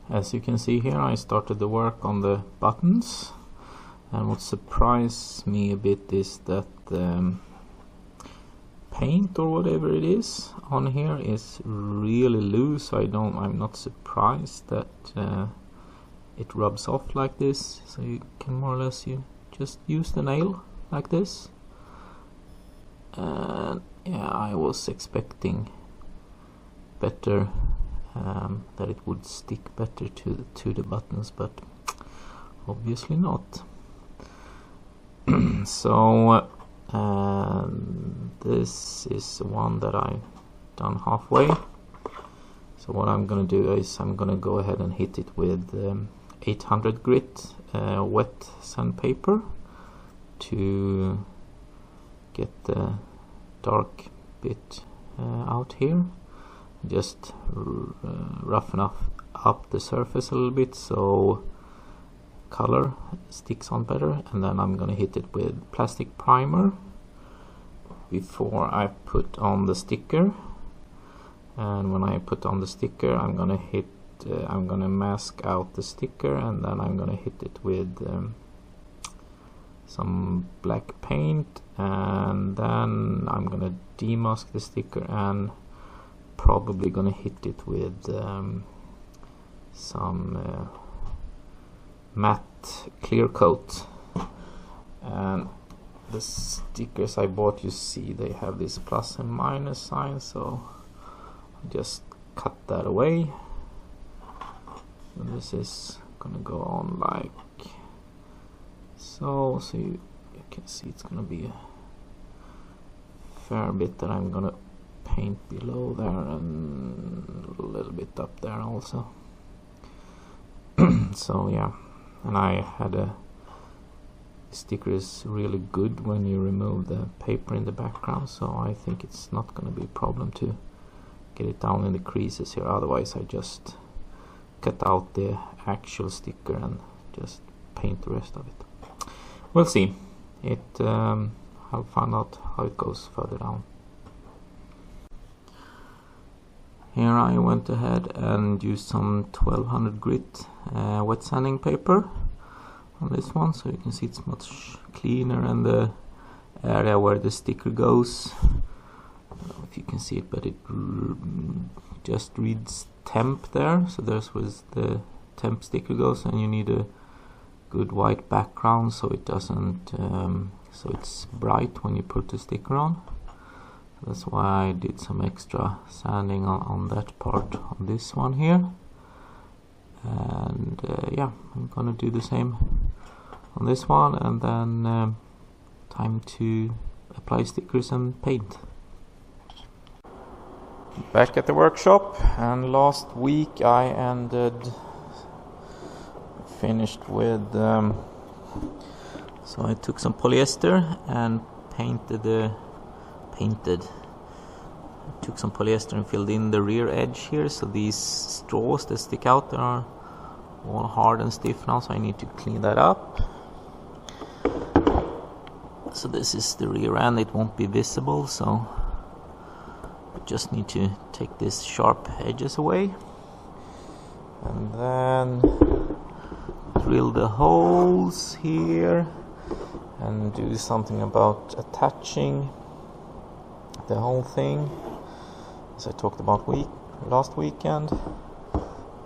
As you can see here, I started the work on the buttons, and what surprised me a bit is that paint or whatever it is on here is really loose. I'm not surprised that it rubs off like this. So you can more or less just use the nail like this. And yeah, I was expecting better, that it would stick better to the buttons, but obviously not. So this is the one that I've done halfway. So what I'm gonna do is I'm gonna go ahead and hit it with 800 grit wet sandpaper to get the dark bit out here. Just roughen up the surface a little bit so color sticks on better, and then I'm gonna hit it with plastic primer before I put on the sticker. And when I put on the sticker, I'm gonna mask out the sticker, and then I'm gonna hit it with some black paint, and then I'm gonna demask the sticker and probably gonna hit it with some matte clear coat. And the stickers I bought, you see they have this plus and minus sign, so I'll just cut that away. And this is gonna go on like so. So you can see it's gonna be a fair bit that I'm gonna paint below there and a little bit up there also. So yeah, and I had a sticker is really good when you remove the paper in the background, so I think it's not going to be a problem to get it down in the creases here. Otherwise I just cut out the actual sticker and just paint the rest of it. We'll see. I'll find out how it goes further down. Here I went ahead and used some 1200 grit wet sanding paper on this one, so you can see it's much cleaner, and the area where the sticker goes, I don't know if you can see it, but it just reads temp there, so there's where the temp sticker goes, and you need a good white background so it doesn't so it's bright when you put the sticker on. That's why I did some extra sanding on that part on this one here. And yeah, I'm gonna do the same on this one, and then time to apply stickers and paint. Back at the workshop, and last week I finished with so I took some polyester and took some polyester and filled in the rear edge here, so these straws that stick out there are all hard and stiff now, so I need to clean that up. So this is the rear end, it won't be visible, so I just need to take these sharp edges away, and then drill the holes here and do something about attaching the whole thing, as I talked about last weekend.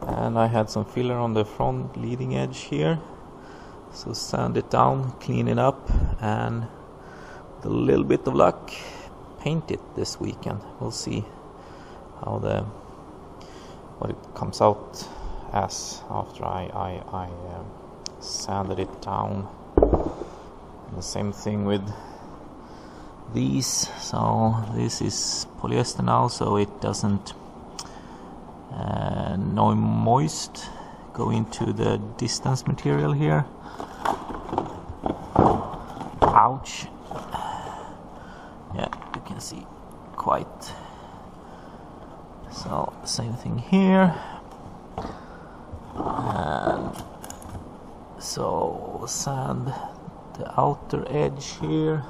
And I had some filler on the front leading edge here, so sand it down, clean it up, and with a little bit of luck paint it this weekend. We'll see how what it comes out as after I sanded it down. And the same thing with these. So this is polyester now, so it doesn't no moist go into the distance material here. Ouch. Yeah, you can see quite. So same thing here, and so sand the outer edge here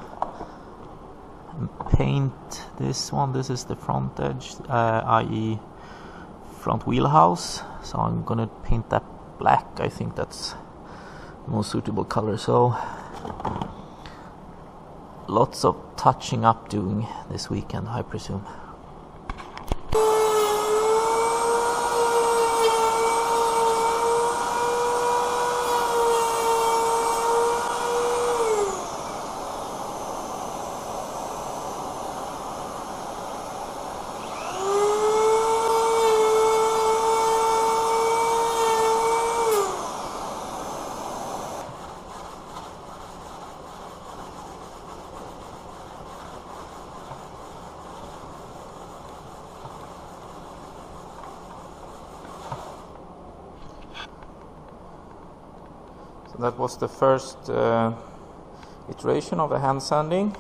and paint this one. This is the front edge, i.e. front wheelhouse, so I'm gonna paint that black. I think that's the most suitable color. So lots of touching up doing this weekend, I presume. That was the first iteration of the hand sanding,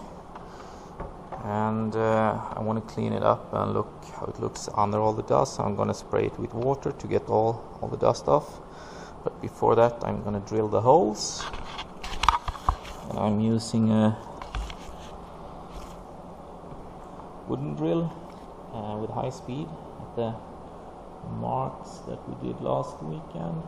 and I want to clean it up and look how it looks under all the dust. So I'm going to spray it with water to get all the dust off, but before that I'm going to drill the holes, and I'm using a wooden drill with high speed at the marks that we did last weekend.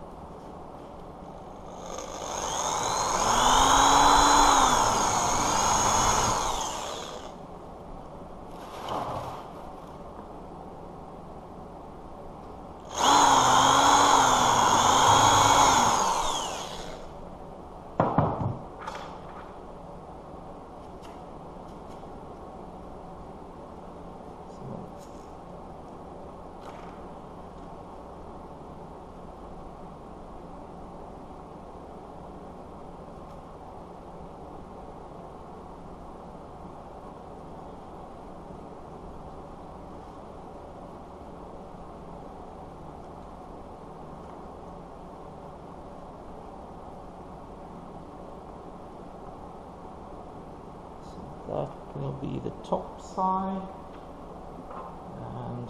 That will be the top side, and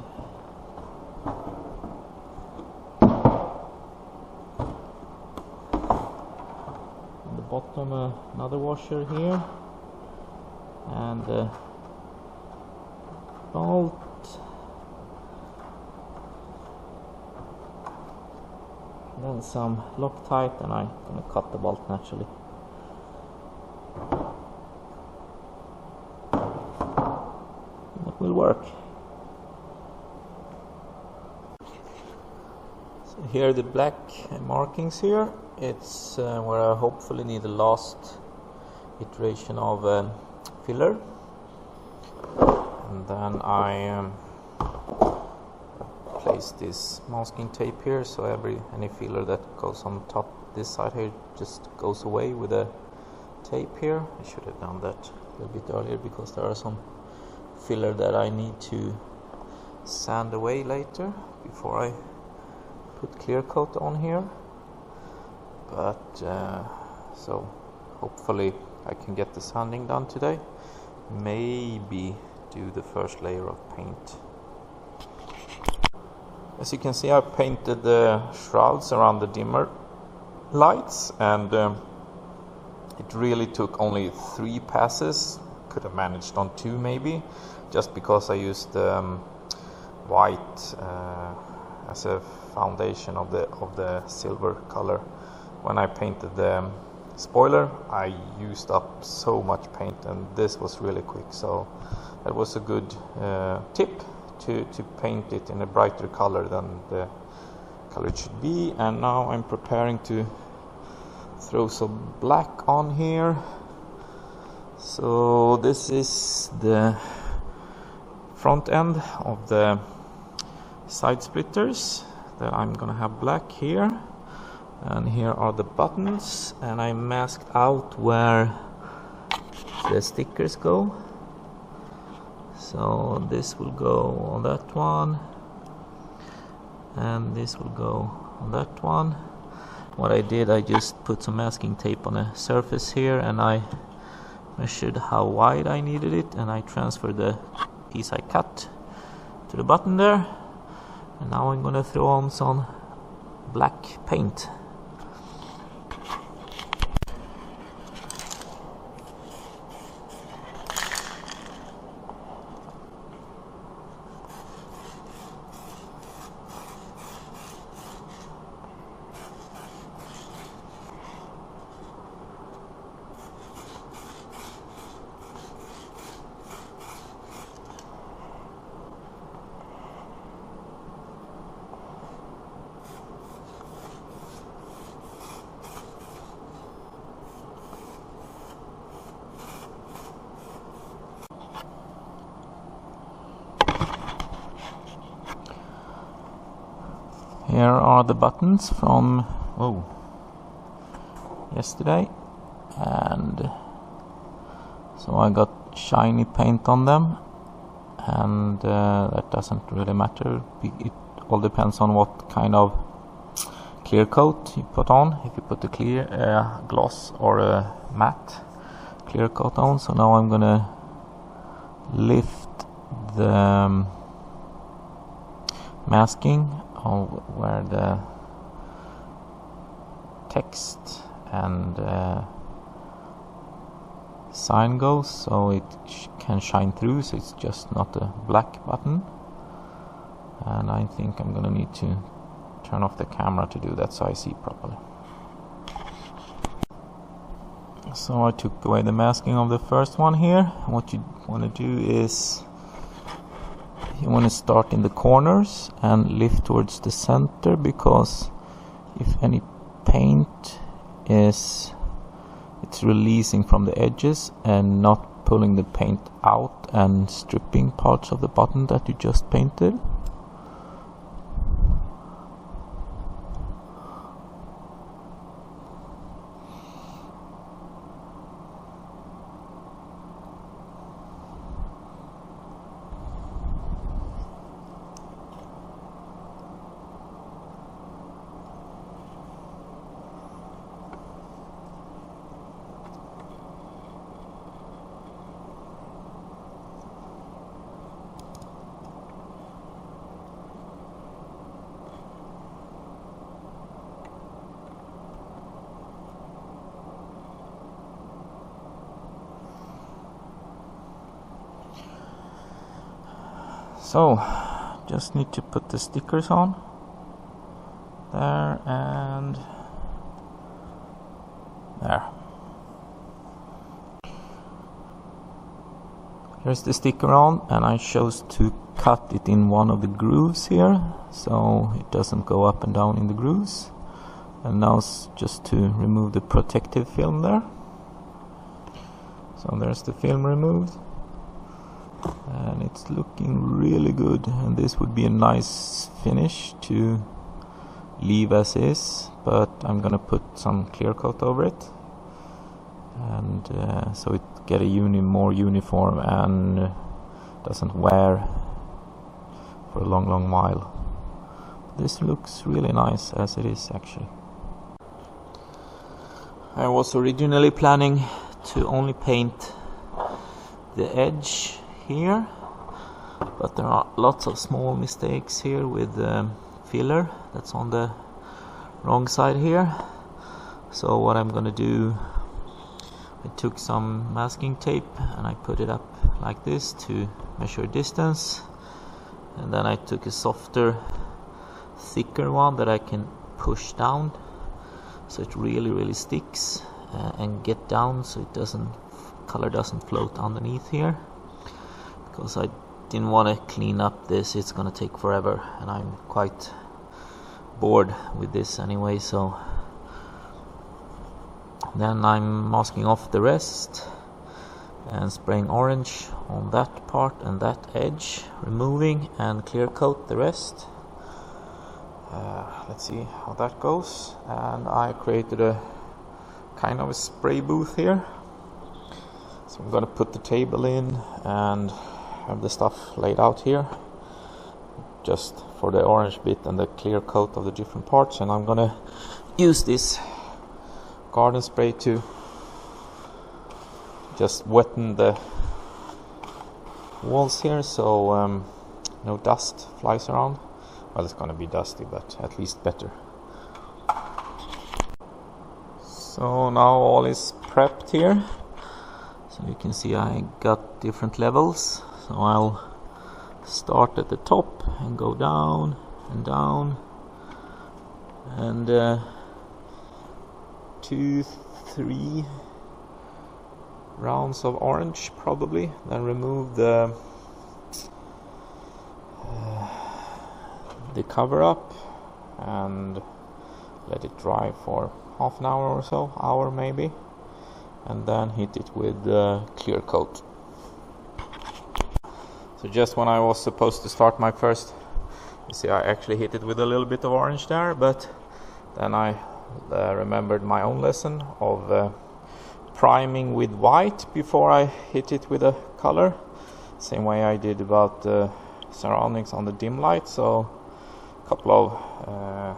on the bottom another washer here, and the bolt, and then some Loctite, and I'm going to cut the bolt naturally. Will work. So here are the black markings here. It's where I hopefully need the last iteration of filler, and then I place this masking tape here, so any filler that goes on top this side here just goes away with the tape here. I should have done that a little bit earlier, because there are some filler that I need to sand away later before I put clear coat on here. But so hopefully I can get the sanding done today, maybe do the first layer of paint. As you can see, I painted the shrouds around the dimmer lights, and it really took only 3 passes. Could have managed on 2 maybe, just because I used white as a foundation of the silver color. When I painted the spoiler, I used up so much paint, and this was really quick, so that was a good tip to paint it in a brighter color than the color it should be. And now I'm preparing to throw some black on here. So this is the front end of the side splitters that I'm gonna have black here, and here are the buttons, and I masked out where the stickers go. So this will go on that one, and this will go on that one. What I did, I just put some masking tape on a surface here, and I measured how wide I needed it, and I transferred the piece I cut to the button there. And now I'm gonna throw on some black paint. Here are the buttons from yesterday, and so I got shiny paint on them, and that doesn't really matter. It all depends on what kind of clear coat you put on. If you put a clear gloss or a matte clear coat on. So now I'm gonna lift the masking of where the text and sign goes, so it can shine through, so it's just not a black button. And I think I'm gonna need to turn off the camera to do that so I see properly. So I took away the masking of the first one here. What you want to do is you want to start in the corners and lift towards the center, because if any paint it's releasing from the edges and not pulling the paint out and stripping parts of the button that you just painted. So, just need to put the stickers on there and there. Here's the sticker on, and I chose to cut it in one of the grooves here, so it doesn't go up and down in the grooves. And now it's just to remove the protective film there. So there's the film removed. And it's looking really good, and this would be a nice finish to leave as is, but I'm gonna put some clear coat over it, and so it get a more uniform and doesn't wear for a long while. This looks really nice as it is actually. I was originally planning to only paint the edge here, but there are lots of small mistakes here with filler that's on the wrong side here. So what I'm gonna do, I took some masking tape and I put it up like this to measure distance, and then I took a softer, thicker one that I can push down so it really sticks and get down, so it color doesn't float underneath here. Because I didn't want to clean up this, it's gonna take forever, and I'm quite bored with this anyway. So then I'm masking off the rest and spraying orange on that part and that edge, removing and clear coat the rest. Let's see how that goes. And I created a kind of a spray booth here, so I'm gonna put the table in and have the stuff laid out here just for the orange bit and the clear coat of the different parts, and I'm gonna use this garden spray to just wetten the walls here so no dust flies around. Well, it's gonna be dusty, but at least better. So now all is prepped here, so you can see I got different levels. So I'll start at the top and go down and down, and 2-3 rounds of orange probably, then remove the cover up and let it dry for half an hour or so, hour maybe, and then hit it with clear coat. So just when I was supposed to start my first You see, I actually hit it with a little bit of orange there, but then I remembered my own lesson of priming with white before I hit it with a color. Same way I did about the surroundings on the dim light. So a couple of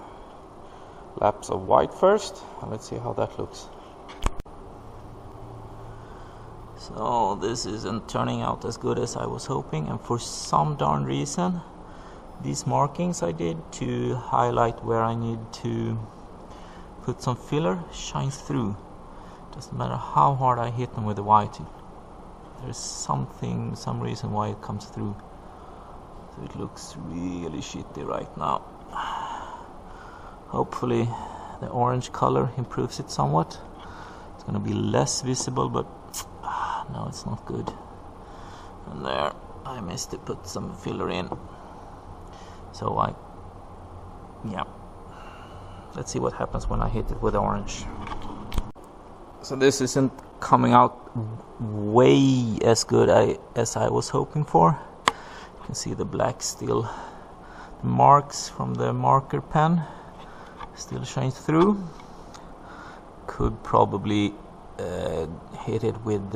laps of white first, and let's see how that looks. So this isn't turning out as good as I was hoping, and for some darn reason these markings I did to highlight where I need to put some filler shines through. Doesn't matter how hard I hit them with the white, there's some reason why it comes through. So it looks really shitty right now. Hopefully the orange color improves it somewhat. It's gonna be less visible, but no, it's not good. And there, I missed to put some filler in. So let's see what happens when I hit it with orange. So this isn't coming out way as good as I was hoping for. You can see the black still, the marks from the marker pen still shines through. Could probably hit it with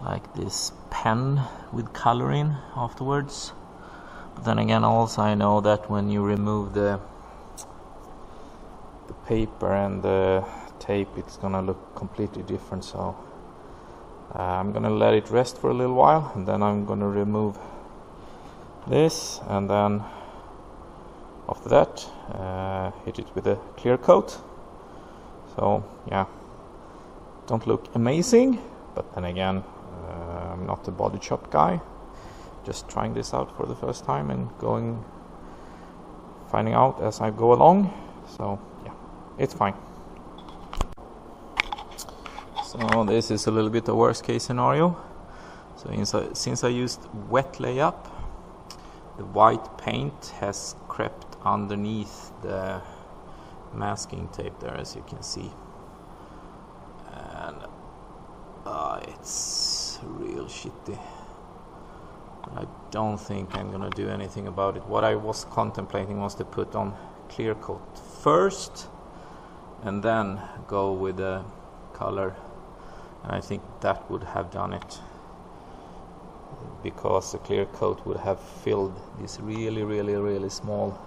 like this pen with coloring afterwards. But then again, also I know that when you remove the paper and the tape, it's gonna look completely different. So I'm gonna let it rest for a little while, and then I'm gonna remove this, and then after that hit it with a clear coat. So yeah, don't look amazing, but then again, I'm not a body shop guy, just trying this out for the first time and finding out as I go along. So yeah, it's fine. So this is a little bit a worst case scenario. So since I used wet layup, the white paint has crept underneath the masking tape there, as you can see, and it's real shitty. I don't think I'm gonna do anything about it. What I was contemplating was to put on clear coat first and then go with the color, and I think that would have done it, because the clear coat would have filled these really small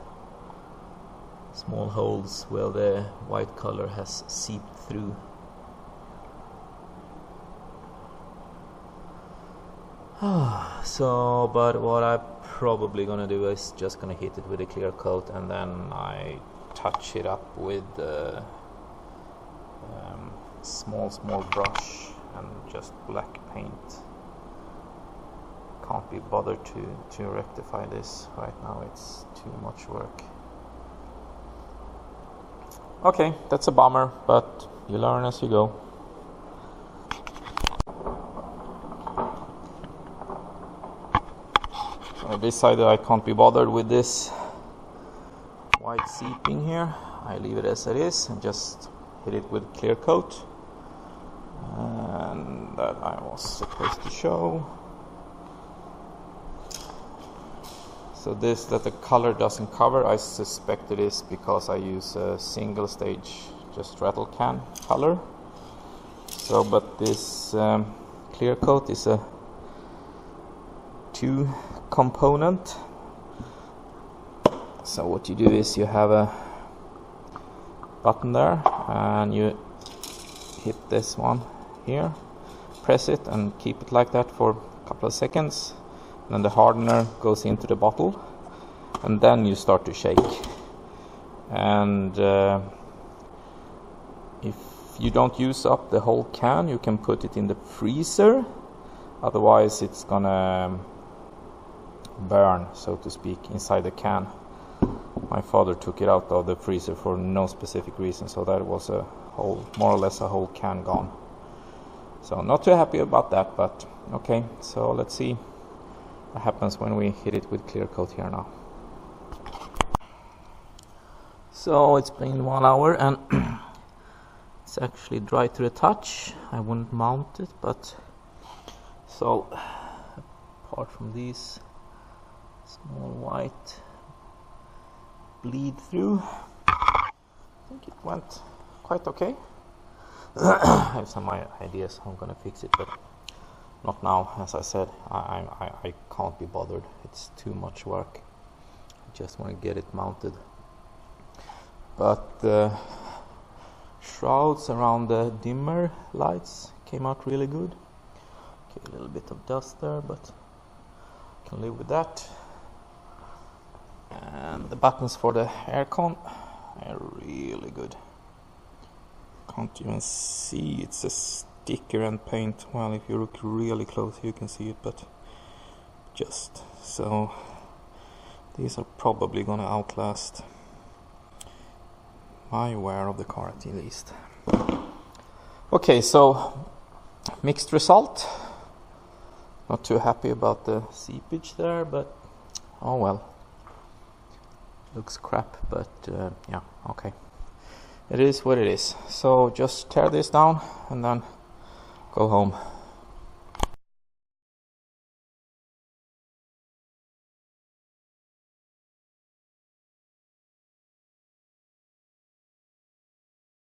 holes where the white color has seeped through. So, but what I'm probably gonna do is just gonna hit it with a clear coat, and then I touch it up with a small brush and just black paint. Can't be bothered to rectify this right now, it's too much work. Okay, that's a bummer, but you learn as you go. I decided I can't be bothered with this white seeping here. I leave it as it is and just hit it with clear coat. And that I was supposed to show. So this that the color doesn't cover, I suspect it is because I use a single stage just rattle can color. So but this clear coat is a 2 component. So what you do is you have a button there and you hit this one here, press it and keep it like that for a couple of seconds. Then the hardener goes into the bottle, and then you start to shake. And if you don't use up the whole can, you can put it in the freezer. Otherwise, it's gonna burn, so to speak, inside the can. My father took it out of the freezer for no specific reason, so that was a whole, more or less a whole can gone. So not too happy about that, but okay. So let's see what happens when we hit it with clear coat here now. So it's been 1 hour and it's actually dry to the touch. I wouldn't mount it, but so apart from these Small white bleed through. I think it went quite okay. I have some ideas how I'm gonna fix it, but not now. As I said, I can't be bothered. It's too much work. I just want to get it mounted. But the shrouds around the dimmer lights came out really good. Okay, a little bit of dust there, but I can live with that. And the buttons for the aircon are really good. Can't even see, it's a sticker and paint. Well, if you look really close you can see it, but just so. These are probably gonna outlast my wear of the car at least. Okay, so mixed result. Not too happy about the seepage there, but oh well. Looks crap, but yeah, okay. It is what it is. So just tear this down and then go home.